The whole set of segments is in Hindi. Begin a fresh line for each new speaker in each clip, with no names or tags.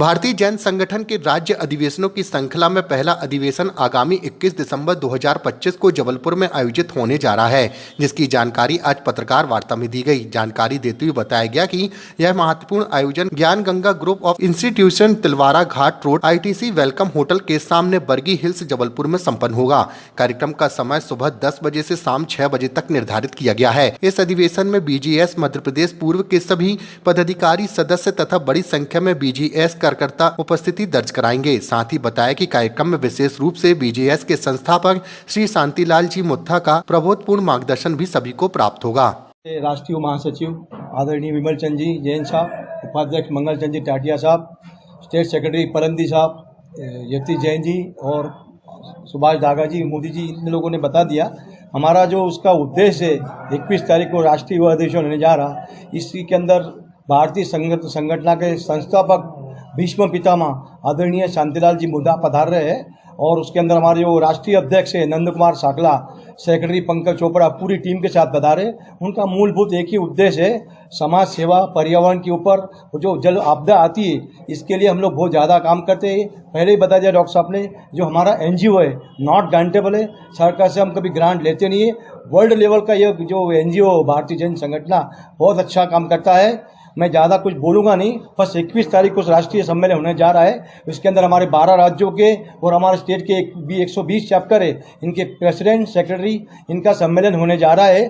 भारतीय जैन संगठन के राज्य अधिवेशनों की श्रृंखला में पहला अधिवेशन आगामी 21 दिसंबर 2025 को जबलपुर में आयोजित होने जा रहा है, जिसकी जानकारी आज पत्रकार वार्ता में दी गई। जानकारी देते हुए बताया गया कि यह महत्वपूर्ण आयोजन ज्ञान Ganga group of institution Tilwara Ghat road ITC welcome hotel के सामने बर्गी हिल्स जबलपुर में संपन्न होगा। कार्यक्रम का समय सुबह 10 बजे से शाम 6 बजे तक निर्धारित किया गया है। इस अधिवेशन में BGS मध्य प्रदेश पूर्व के सभी पदाधिकारी सदस्य तथा बड़ी संख्या में BGS कार्यकर्ता उपस्थिति दर्ज कराएंगे। साथ ही बताया कि कार्यक्रम में विशेष रूप से BGS के संस्थापक श्री शांतिलाल जी मुत्था का प्रबोधपूर्ण मार्गदर्शन भी सभी को प्राप्त होगा।
राष्ट्रीय महासचिव आदरणीय विमल चंद जी जैन साहब, उपाध्यक्ष मंगल चंद जी टाटिया साहब, स्टेट सेक्रेटरी परमदी साहब, यति जैन जी और सुभाष दागा जी, मोदी जी, इन लोगों ने बता दिया। हमारा जो उसका उद्देश्य है 21 तारीख को राष्ट्रीय अधिवेशन होने जा रहा, इसी के अंदर भारतीय संगठन के संस्थापक भीष्म पितामह आदरणीय शांतिलाल जी मुद्दा पधार रहे हैं और उसके अंदर हमारे जो राष्ट्रीय अध्यक्ष है नंद कुमार साकला, सेक्रेटरी पंकज चोपड़ा पूरी टीम के साथ पधारे। उनका मूलभूत एक ही उद्देश्य है, समाज सेवा, पर्यावरण के ऊपर जो जल आपदा आती है इसके लिए हम लोग बहुत ज़्यादा काम करते हैं। पहले ही बता दिया डॉक्टर साहब ने, जो हमारा NGO है नॉट ग्रांटेबल है, सरकार से हम कभी ग्रांट लेते नहीं है। वर्ल्ड लेवल का ये जो NGO भारतीय जैन संगठन बहुत अच्छा काम करता है। मैं ज़्यादा कुछ बोलूँगा नहीं, बस 21 तारीख को राष्ट्रीय सम्मेलन होने जा रहा है। इसके अंदर हमारे 12 राज्यों के और हमारे स्टेट के 120 चैप्टर है, इनके प्रेसिडेंट सेक्रेटरी, इनका सम्मेलन होने जा रहा है।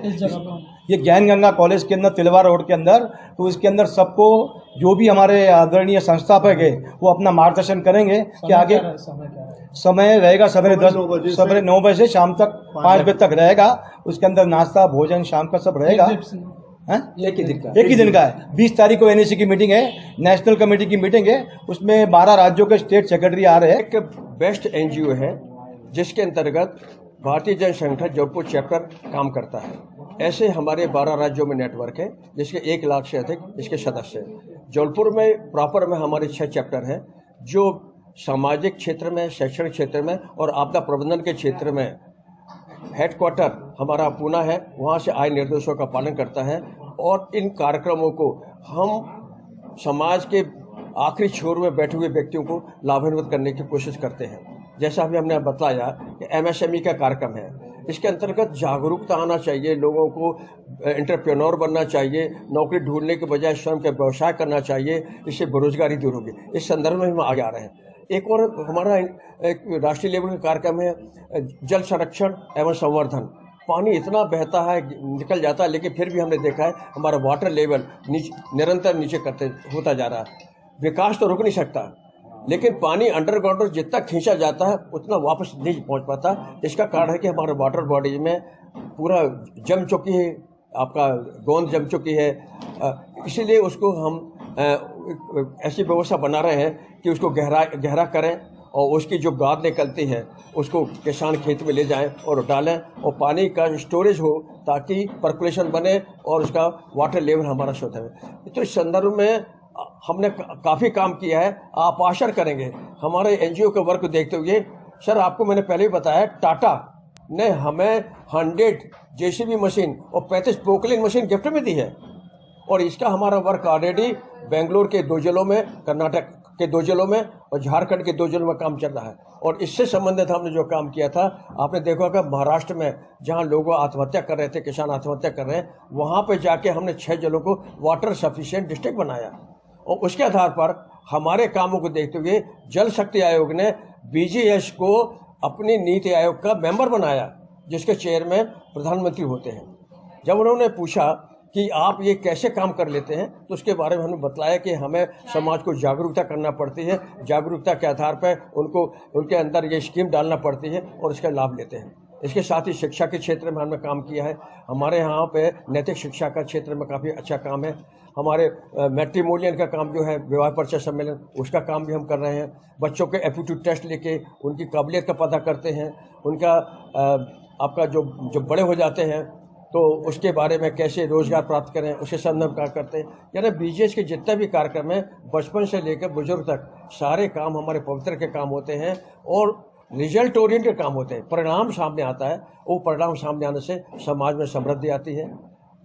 ये ज्ञान गंगा कॉलेज के अंदर तिलवारा रोड के अंदर। तो इसके अंदर सबको जो भी हमारे आदरणीय संस्थापक है वो अपना मार्गदर्शन करेंगे कि आगे समय रहेगा सवेरे 9 बजे से शाम तक 5 बजे तक रहेगा। उसके अंदर नाश्ता भोजन शाम का सब रहेगा। एक ही दिन का है। 20 तारीख को NAC की मीटिंग है, नेशनल कमेटी की मीटिंग है, उसमें 12 राज्यों के स्टेट सेक्रेटरी आ रहे हैं।
एक बेस्ट NGO है जिसके अंतर्गत भारतीय जैन संगठन जबलपुर चैप्टर काम करता है। ऐसे हमारे 12 राज्यों में नेटवर्क है जिसके 1 लाख से अधिक इसके सदस्य हैं। जबलपुर में प्रॉपर में हमारे 6 चैप्टर हैं जो सामाजिक क्षेत्र में, शैक्षणिक क्षेत्र में और आपदा प्रबंधन के क्षेत्र में हेडक्वार्टर हमारा पूना है, वहाँ से आए निर्देशों का पालन करता है। और इन कार्यक्रमों को हम समाज के आखिरी छोर में बैठे हुए व्यक्तियों को लाभान्वित करने की कोशिश करते हैं। जैसा अभी हमने बताया कि MSME का कार्यक्रम है, इसके अंतर्गत जागरूकता आना चाहिए, लोगों को एंटरप्रेन्योर बनना चाहिए, नौकरी ढूंढने के बजाय स्वयं का व्यवसाय करना चाहिए, इससे बेरोजगारी दूर होगी। इस संदर्भ में हम आगे आ रहे हैं। एक और हमारा एक राष्ट्रीय लेवल का कार्यक्रम है जल संरक्षण एवं संवर्धन। पानी इतना बहता है, निकल जाता है, लेकिन फिर भी हमने देखा है हमारा वाटर लेवल निरंतर नीचे होता जा रहा है। विकास तो रुक नहीं सकता, लेकिन पानी अंडरग्राउंड जितना खींचा जाता है उतना वापस नहीं पहुंच पाता। इसका कारण है कि हमारे वाटर बॉडी में पूरा जम चुकी है, आपका गोंद जम चुकी है। इसीलिए उसको हम ऐसी व्यवस्था बना रहे हैं कि उसको गहरा करें और उसकी जो गाद निकलती है उसको किसान खेत में ले जाएं और डालें और पानी का स्टोरेज हो ताकि पर्कुलेशन बने और उसका वाटर लेवल हमारा शुद्ध है। तो इस संदर्भ में हमने काफ़ी काम किया है। आप आशा करेंगे हमारे NGO के वर्क को देखते हुए। सर, आपको मैंने पहले ही बताया, टाटा ने हमें 100 JCB मशीन और 35 पोकलिंग मशीन गिफ्ट में दी है। और इसका हमारा वर्क ऑलरेडी बेंगलोर के 2 जिलों में, कर्नाटक के 2 जिलों में और झारखंड के 2 जिलों में काम चल रहा है। और इससे संबंधित हमने जो काम किया था, आपने देखा कि महाराष्ट्र में जहां लोग आत्महत्या कर रहे थे, किसान आत्महत्या कर रहे हैं, वहां पे जाके हमने 6 जिलों को वाटर सफिशिएंट डिस्ट्रिक्ट बनाया। और उसके आधार पर हमारे कामों को देखते हुए जल शक्ति आयोग ने BGS को अपनी नीति आयोग का मेंबर बनाया, जिसके चेयरमैन प्रधानमंत्री होते हैं। जब उन्होंने पूछा कि आप ये कैसे काम कर लेते हैं, तो उसके बारे में हमने बताया कि हमें समाज को जागरूकता करना पड़ती है, जागरूकता के आधार पर उनके अंदर ये स्कीम डालना पड़ती है और इसका लाभ लेते हैं। इसके साथ ही शिक्षा के क्षेत्र में हमने काम किया है। हमारे यहाँ पे नैतिक शिक्षा का क्षेत्र में काफ़ी अच्छा काम है। हमारे मैट्रिमोनियल का काम जो है, विवाह परिचय सम्मेलन, उसका काम भी हम कर रहे हैं। बच्चों के एप्टीट्यूड टेस्ट लेके उनकी काबिलियत का पता करते हैं। उनका आपका जो बड़े हो जाते हैं तो उसके बारे में कैसे रोजगार प्राप्त करें, उसके संदर्भ कार्य करते हैं। यानी BGS के जितने भी कार्यक्रम हैं, बचपन से लेकर बुजुर्ग तक सारे काम हमारे पवित्र के काम होते हैं और रिजल्ट ओरिएंटेड काम होते हैं। परिणाम सामने आता है, वो परिणाम सामने आने से समाज में समृद्धि आती है,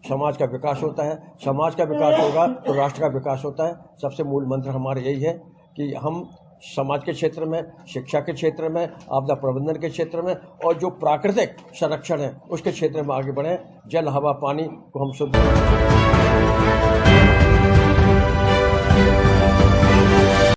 समाज का विकास होता है। समाज का विकास होगा तो राष्ट्र का विकास होता है। सबसे मूल मंत्र हमारा यही है कि हम समाज के क्षेत्र में, शिक्षा के क्षेत्र में, आपदा प्रबंधन के क्षेत्र में और जो प्राकृतिक संरक्षण है उसके क्षेत्र में आगे बढ़ें। जल, हवा, पानी को हम शुद्ध